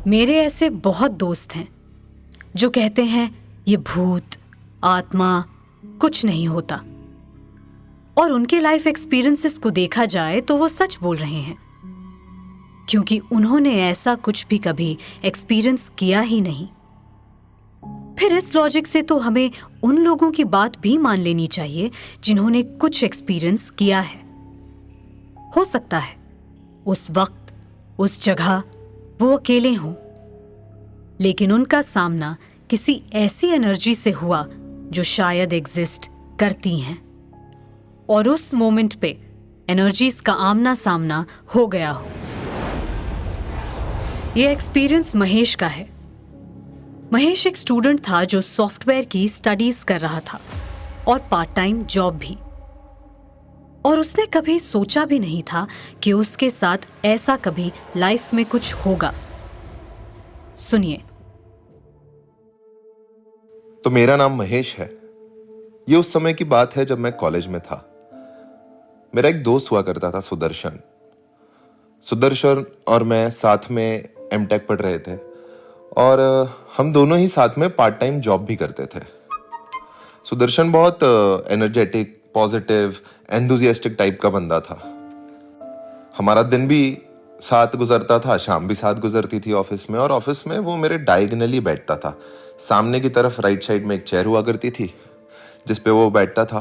मेरे ऐसे बहुत दोस्त हैं जो कहते हैं ये भूत, आत्मा कुछ नहीं होता, और उनके लाइफ एक्सपीरियंसेस को देखा जाए तो वो सच बोल रहे हैं, क्योंकि उन्होंने ऐसा कुछ भी कभी एक्सपीरियंस किया ही नहीं। फिर इस लॉजिक से तो हमें उन लोगों की बात भी मान लेनी चाहिए जिन्होंने कुछ एक्सपीरियंस किया है। हो सकता है उस वक्त, उस जगह वो अकेले हों, लेकिन उनका सामना किसी ऐसी एनर्जी से हुआ जो शायद एग्जिस्ट करती हैं, और उस मोमेंट पे एनर्जीज का आमना सामना हो गया हो। ये एक्सपीरियंस महेश का है। महेश एक स्टूडेंट था जो सॉफ्टवेयर की स्टडीज कर रहा था और पार्ट टाइम जॉब भी, और उसने कभी सोचा भी नहीं था कि उसके साथ ऐसा कभी लाइफ में कुछ होगा। सुनिए। तो मेरा नाम महेश है। ये उस समय की बात है जब मैं कॉलेज में था। मेरा एक दोस्त हुआ करता था, सुदर्शन। सुदर्शन और मैं साथ में एमटेक पढ़ रहे थे, और हम दोनों ही साथ में पार्ट टाइम जॉब भी करते थे। सुदर्शन बहुत एनर्जेटिक, पॉजिटिव, एंथुसियास्टिक टाइप का बंदा था। हमारा दिन भी साथ गुजरता था, शाम भी साथ गुजरती थी ऑफिस में, और ऑफिस में वो मेरे डायगनली बैठता था। सामने की तरफ राइट साइड में एक चेयर हुआ करती थी जिस पे वो बैठता था।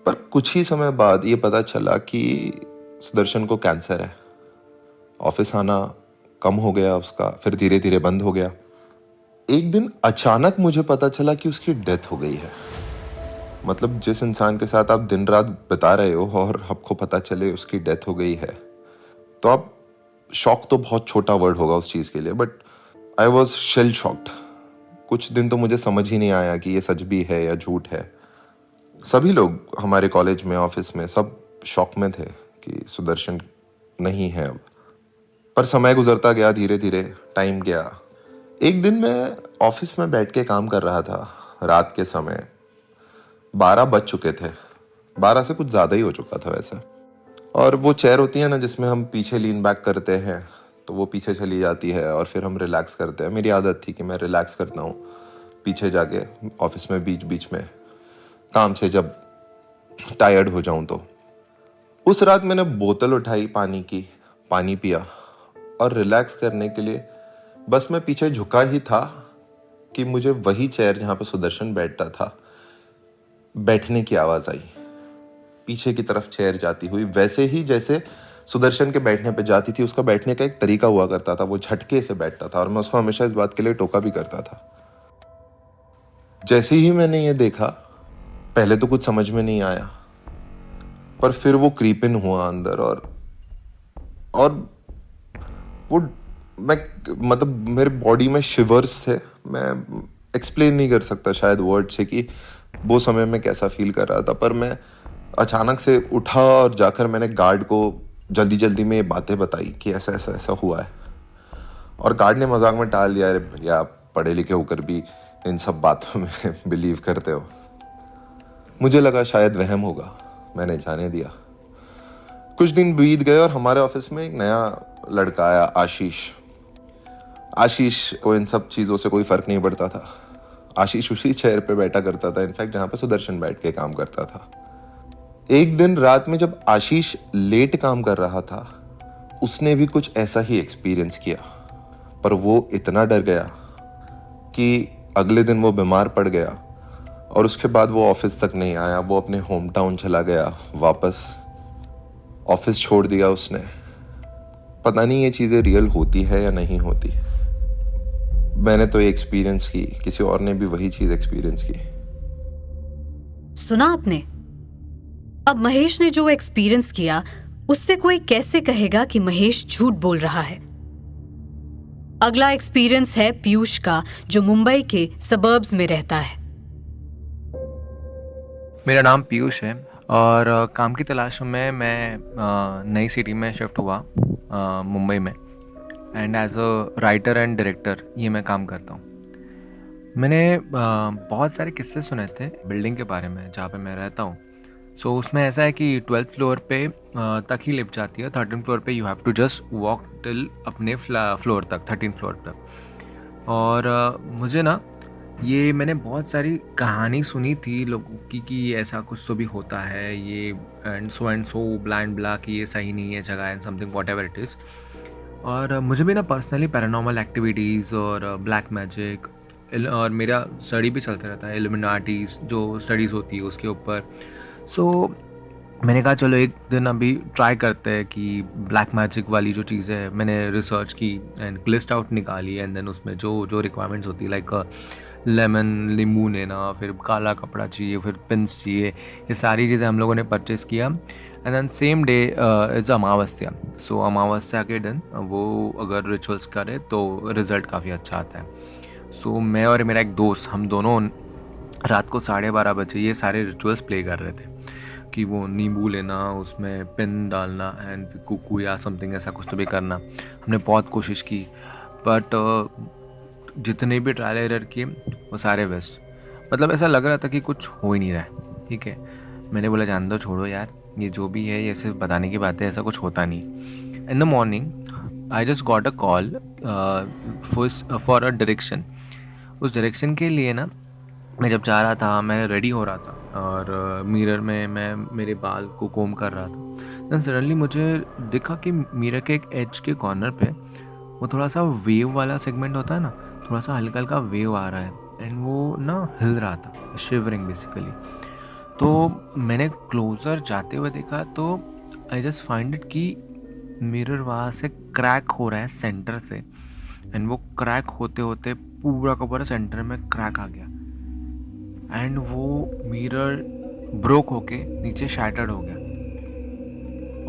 पर कुछ ही समय बाद ये पता चला कि सुदर्शन को कैंसर है। ऑफिस आना कम हो गया उसका, फिर धीरे धीरे बंद हो गया। एक दिन अचानक मुझे पता चला कि उसकी डेथ हो गई है। मतलब जिस इंसान के साथ आप दिन रात बिता रहे हो और आपको पता चले उसकी डेथ हो गई है, तो आप शॉक तो बहुत छोटा वर्ड होगा उस चीज के लिए, but I was shell shocked. कुछ दिन तो मुझे समझ ही नहीं आया कि ये सच भी है या झूठ है। सभी लोग हमारे कॉलेज में, ऑफिस में, सब शॉक में थे कि सुदर्शन नहीं है अब। पर समय गुजरता गया, धीरे धीरे टाइम गया। एक दिन मैं ऑफिस में बैठ के काम कर रहा था, रात के समय 12 बज चुके थे। 12 से कुछ ज़्यादा ही हो चुका था वैसे। और वो चेयर होती है ना जिसमें हम पीछे लीन बैक करते हैं, तो वो पीछे चली जाती है और फिर हम रिलैक्स करते हैं। मेरी आदत थी कि मैं रिलैक्स करता हूँ पीछे जाके ऑफिस में, बीच बीच में काम से जब टायर्ड हो जाऊं तो। उस रात मैंने बोतल उठाई पानी की, पानी पिया, और रिलैक्स करने के लिए बस मैं पीछे झुका ही था कि मुझे वही चेयर जहां पे सुदर्शन बैठता था, बैठने की आवाज आई। पीछे की तरफ चेयर जाती हुई, वैसे ही जैसे सुदर्शन के बैठने पे जाती थी। उसका बैठने का एक तरीका हुआ करता था, वो झटके से बैठता था, और मैं उसको हमेशा इस बात के लिए टोका भी करता था। जैसे ही मैंने ये देखा, पहले तो कुछ समझ में नहीं आया, पर फिर वो क्रीप इन हुआ अंदर, और वो मैं मतलब मेरे बॉडी में शिवर्स थे। मैं एक्सप्लेन नहीं कर सकता शायद वर्ड से कि वो समय में कैसा फील कर रहा था। पर मैं अचानक से उठा और जाकर मैंने गार्ड को जल्दी जल्दी में ये बातें बताई कि ऐसा ऐसा ऐसा हुआ है। और गार्ड ने मजाक में टाल दिया, अरे भैया आप पढ़े लिखे होकर भी इन सब बातों में बिलीव करते हो। मुझे लगा शायद वहम होगा, मैंने जाने दिया। कुछ दिन बीत गए और हमारे ऑफिस में एक नया लड़का आया, आशीष। आशीष को इन सब चीज़ों से कोई फर्क नहीं पड़ता था। आशीष उसी चेयर पे बैठा करता था, इनफैक्ट जहाँ पे सुदर्शन बैठ के काम करता था। एक दिन रात में जब आशीष लेट काम कर रहा था, उसने भी कुछ ऐसा ही एक्सपीरियंस किया। पर वो इतना डर गया कि अगले दिन वो बीमार पड़ गया, और उसके बाद वो ऑफिस तक नहीं आया। वो अपने होम टाउन चला गया, वापस ऑफिस छोड़ दिया उसने। पता नहीं ये चीज़ें रियल होती है या नहीं होती। मैंने तो ये एक्सपीरियंस की, किसी और ने भी वही चीज़ एक्सपीरियंस की। सुना आपने? अब महेश ने जो एक्सपीरियंस किया, उससे कोई कैसे कहेगा कि महेश झूठ बोल रहा है। अगला एक्सपीरियंस है पीयूष का, जो मुंबई के सबर्ब्स में रहता है। मेरा नाम पीयूष है, और काम की तलाश में मैं नई सिटी में शिफ्ट हुआ, मुंबई में। And as a writer and director ये मैं काम करता हूँ। मैंने बहुत सारे किस्से सुने थे बिल्डिंग के बारे में जहाँ पे मैं रहता हूँ। सो उसमें ऐसा है कि 12th फ्लोर पे तक ही लिफ्ट जाती है, 13th फ्लोर पे you have to just walk till अपने फ्लोर तक, 13th फ्लोर तक। और मुझे ना ये मैंने बहुत सारी कहानी सुनी थी लोगों की कि ऐसा कुछ तो भी होता है, ये and so blah and blah कि ये सही नहीं है जगह and something what ever it is. और मुझे भी ना पर्सनली पैरानॉर्मल एक्टिविटीज़ और ब्लैक मैजिक और मेरा स्टडी भी चलता रहता है, इल्यूमिनाटीज़ जो स्टडीज़ होती है उसके ऊपर। सो मैंने कहा चलो एक दिन अभी ट्राई करते हैं कि ब्लैक मैजिक वाली जो चीज़ें है, मैंने रिसर्च की एंड लिस्ट आउट निकाली एंड देन उसमें जो जो रिक्वायरमेंट्स होती है लाइक लेमन नींबू लेना, फिर काला कपड़ा चाहिए, फिर पिंस चाहिए, ये सारी चीज़ें हम लोगों ने परचेस किया। And then same day is Amavasya. So अमावस्या के दिन वो अगर रिचुअल्स करे तो रिज़ल्ट काफ़ी अच्छा आता है। सो मैं और मेरा एक दोस्त, हम दोनों रात को 12:30 बजे ये सारे रिचुअल्स प्ले कर रहे थे कि वो नींबू लेना, उसमें पिन डालना एंड कुकू या समथिंग ऐसा कुछ तो भी करना। हमने बहुत कोशिश की बट जितने भी ट्रायल एरर किए वो सारे वेस्ट। मतलब ऐसा लग रहा था कि कुछ हो ही नहीं रहा है। ठीक है, मैंने बोला जान दो, छोड़ो यार, ये जो भी है ये सिर्फ बताने की बात है, ऐसा कुछ होता नहीं। In the morning I just got a call for a direction. उस डायरेक्शन के लिए ना मैं जब जा रहा था, मैं रेडी हो रहा था और मिरर में मैं मेरे बाल को कोम कर रहा था। देन सडनली मुझे दिखा कि मिरर के एक एज के कॉर्नर पे वो थोड़ा सा वेव वाला सेगमेंट होता है ना, थोड़ा सा हल्का हल्का वेव आ रहा है एंड वो ना हिल रहा था, शिवरिंग बेसिकली। तो मैंने क्लोज़र जाते हुए देखा तो आई जस्ट फाइंड इट कि मिरर वहाँ से क्रैक हो रहा है सेंटर से एंड वो क्रैक होते होते पूरा का पूरा सेंटर में क्रैक आ गया एंड वो मिरर ब्रोक होके नीचे शैटर्ड हो गया।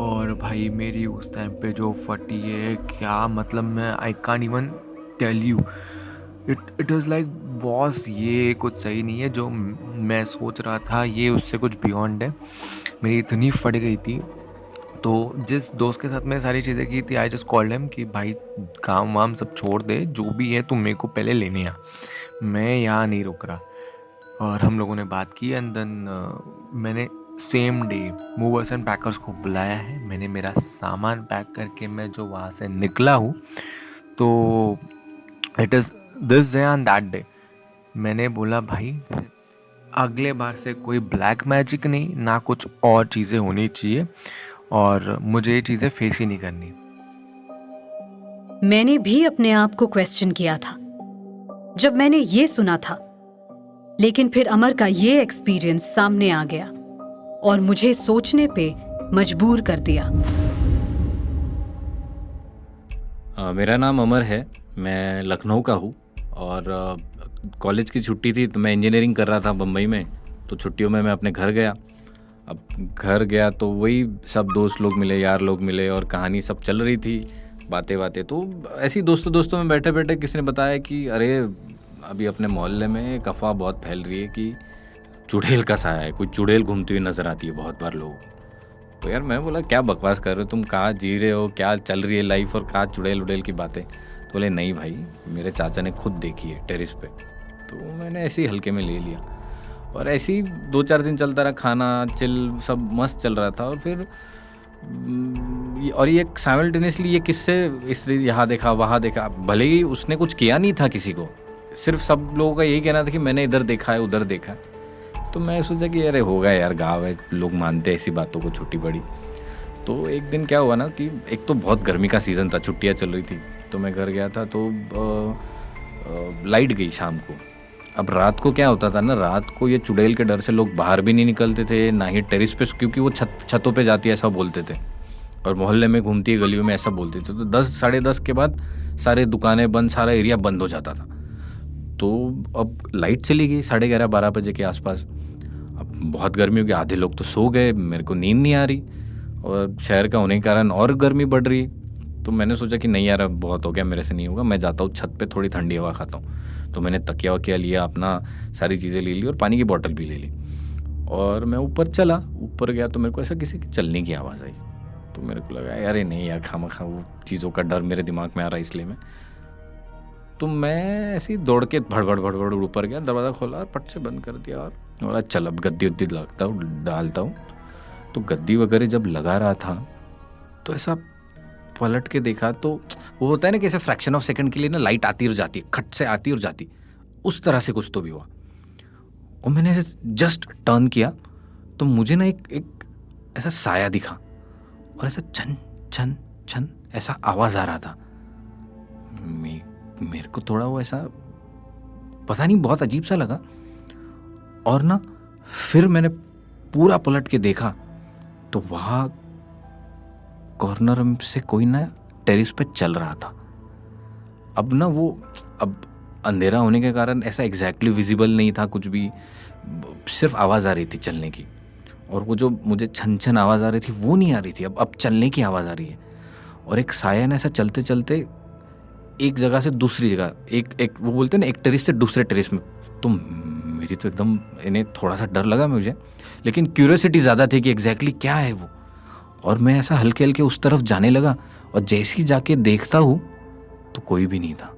और भाई मेरी उस टाइम पे जो फटी है क्या, मतलब मैं I can't even tell you, it is like boss ये कुछ सही नहीं है, जो मैं सोच रहा था ये उससे कुछ बियॉन्ड है। मेरी इतनी फट गई थी। तो जिस दोस्त के साथ मैं सारी चीज़ें की थी, आई जस्ट कॉल्ड हिम कि भाई काम वाम सब छोड़ दे, जो भी है तुम मेरे को पहले लेने आ, मैं यहाँ नहीं रुक रहा। और हम लोगों ने बात की एंड देन मैंने same day movers and packers को बुलाया है। मैंने मेरा सामान पैक करके मैं जो वहाँ से निकला हूँ, तो it is this day and that day मैंने बोला भाई अगले बार से कोई ब्लैक मैजिक नहीं, ना कुछ और चीज़ें होनी चाहिए और मुझे ये चीज़ें फेस ही नहीं करनी। मैंने भी अपने आप को क्वेश्चन किया था जब मैंने ये सुना था, लेकिन फिर अमर का ये एक्सपीरियंस सामने आ गया और मुझे सोचने पे मजबूर कर दिया। मेरा नाम अमर है, मैं लखनऊ का हूँ और कॉलेज की छुट्टी थी तो मैं इंजीनियरिंग कर रहा था बम्बई में। तो छुट्टियों में मैं अपने घर गया। अब घर गया तो वही सब दोस्त लोग मिले, यार लोग मिले और कहानी सब चल रही थी, बातें। तो ऐसी दोस्तों में बैठे बैठे किसी ने बताया कि अरे अभी अपने मोहल्ले में एक अफवाह बहुत फैल रही है कि चुड़ैल का साया है, कोई चुड़ैल घूमती हुई नज़र आती है बहुत बार लोगों को। तो यार मैं बोला क्या बकवास कर रहे हो तुम, कहाँ जी रहे हो, क्या चल रही है लाइफ और कहाँ चुड़ैल उड़ैल की बातें। तो बोले नहीं भाई, मेरे चाचा ने खुद देखी है टेरिस पे। तो मैंने ऐसे ही हल्के में ले लिया और ऐसे ही 2-4 दिन चलता रहा, खाना चिल सब मस्त चल रहा था। और फिर और ये साइमल्टेनियसली ये किससे इस यहाँ देखा वहाँ देखा, भले ही उसने कुछ किया नहीं था किसी को, सिर्फ सब लोगों का यही कहना था कि मैंने इधर देखा है उधर देखा है। तो मैं सोचा कि अरे होगा यार, गाँव है, लोग मानते हैं ऐसी बातों को छोटी बड़ी। तो एक दिन क्या हुआ ना कि एक तो बहुत गर्मी का सीज़न था, छुट्टियाँ चल रही थी, तो मैं घर गया था तो लाइट गई शाम को। अब रात को क्या होता था ना, रात को ये चुड़ैल के डर से लोग बाहर भी नहीं निकलते थे, ना ही टेरिस पे, क्योंकि वो छतों पे जाती है ऐसा बोलते थे और मोहल्ले में घूमती है गलियों में ऐसा बोलते थे। तो 10 साढ़े 10 के बाद सारे दुकानें बंद, सारा एरिया बंद हो जाता था। तो अब लाइट चली गई 11:30-12 बजे के आसपास। अब बहुत गर्मी हो गई, आधे लोग तो सो गए, मेरे को नींद नहीं आ रही और शहर का होने के कारण और गर्मी बढ़ रही। तो मैंने सोचा कि नहीं यार अब बहुत हो गया, मेरे से नहीं होगा, मैं जाता हूँ छत पे थोड़ी ठंडी हवा खाता हूँ। तो मैंने तकिया वकिया लिया, अपना सारी चीज़ें ले ली और पानी की बोतल भी ले ली और मैं ऊपर चला। ऊपर गया तो मेरे को ऐसा किसी की चलने की आवाज़ आई। तो मेरे को लगा यार नहीं यार, खामखा वो चीज़ों का डर मेरे दिमाग में आ रहा है, इसलिए तो मैं ऐसे ही दौड़ के भड़बड़ ऊपर गया, दरवाज़ा खोला और पट से बंद कर दिया और चल अब गद्दी उद्दी लगता हूँ, डालता हूँ तो गद्दी वगैरह जब लगा रहा था तो ऐसा पलट के देखा तो वो होता है ना कि ऐसे फ्रैक्शन ऑफ सेकंड के लिए ना लाइट आती और जाती, खट से आती और जाती, उस तरह से कुछ तो भी हुआ। और मैंने ऐसे जस्ट टर्न किया तो मुझे ना एक ऐसा साया दिखा और ऐसा छन छन छन ऐसा आवाज़ आ रहा था। मेरे को थोड़ा वो ऐसा पता नहीं बहुत अजीब सा लगा। और ना फिर मैंने पूरा पलट के देखा तो वहाँ कॉर्नर से कोई ना टेरिस पे चल रहा था। अब ना वो अब अंधेरा होने के कारण ऐसा एग्जैक्टली विजिबल नहीं था कुछ भी, सिर्फ आवाज़ आ रही थी चलने की। और वो जो मुझे छन छन आवाज़ आ रही थी वो नहीं आ रही थी, अब चलने की आवाज़ आ रही है। और एक साया ने ऐसा चलते चलते एक जगह से दूसरी जगह, एक वो बोलते हैं ना एक टेरिस से दूसरे टेरिस में, तो मेरी तो एकदम इन्हें थोड़ा सा डर लगा मुझे, लेकिन क्यूरियोसिटी ज़्यादा थी कि एग्जैक्टली क्या है वो। और मैं ऐसा हल्के हल्के उस तरफ जाने लगा और जैसे ही जाके देखता हूँ तो कोई भी नहीं था।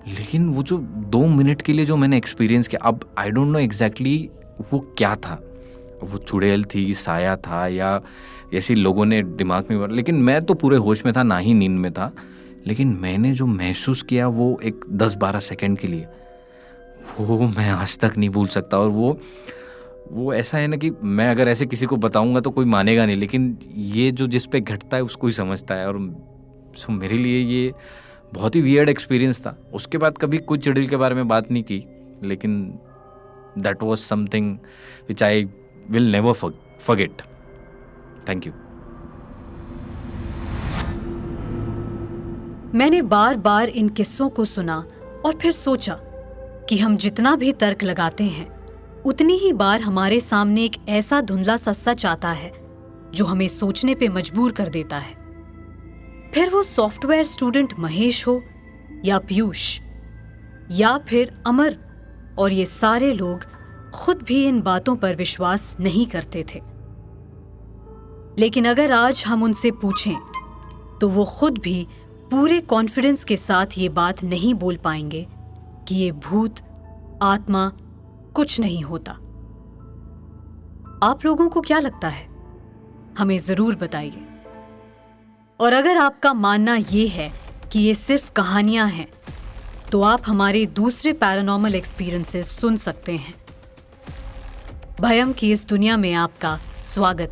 लेकिन वो जो 2 मिनट के लिए जो मैंने एक्सपीरियंस किया, अब आई डोंट नो एग्जैक्टली वो क्या था, वो चुड़ैल थी, साया था, या ऐसे लोगों ने दिमाग में, लेकिन मैं तो पूरे होश में था, ना ही नींद में था। लेकिन मैंने जो महसूस किया वो एक 10-12 सेकंड के लिए, वो मैं आज तक नहीं भूल सकता। और वो ऐसा है ना कि मैं अगर ऐसे किसी को बताऊंगा तो कोई मानेगा नहीं, लेकिन ये जो जिस पे घटता है उसको ही समझता है। और सो मेरे लिए ये बहुत ही वियर्ड एक्सपीरियंस था। उसके बाद कभी कोई चुड़ैल के बारे में बात नहीं की, लेकिन that was something which I will never forget. Thank you. मैंने बार बार इन किस्सों को सुना और फिर सोचा कि हम जितना भी तर्क लगाते हैं उतनी ही बार हमारे सामने एक ऐसा धुंधला सा सच आता है जो हमें सोचने पे मजबूर कर देता है। फिर वो सॉफ्टवेयर स्टूडेंट महेश हो या पीयूष या फिर अमर, और ये सारे लोग खुद भी इन बातों पर विश्वास नहीं करते थे। लेकिन अगर आज हम उनसे पूछें तो वो खुद भी पूरे कॉन्फिडेंस के साथ ये बात नहीं बोल पाएंगे कि ये भूत, आत्मा कुछ नहीं होता। आप लोगों को क्या लगता है? हमें जरूर बताइए। और अगर आपका मानना ये है कि ये सिर्फ कहानियां हैं, तो आप हमारे दूसरे पैरानॉर्मल एक्सपीरियंसेस सुन सकते हैं। भयम की इस दुनिया में आपका स्वागत है।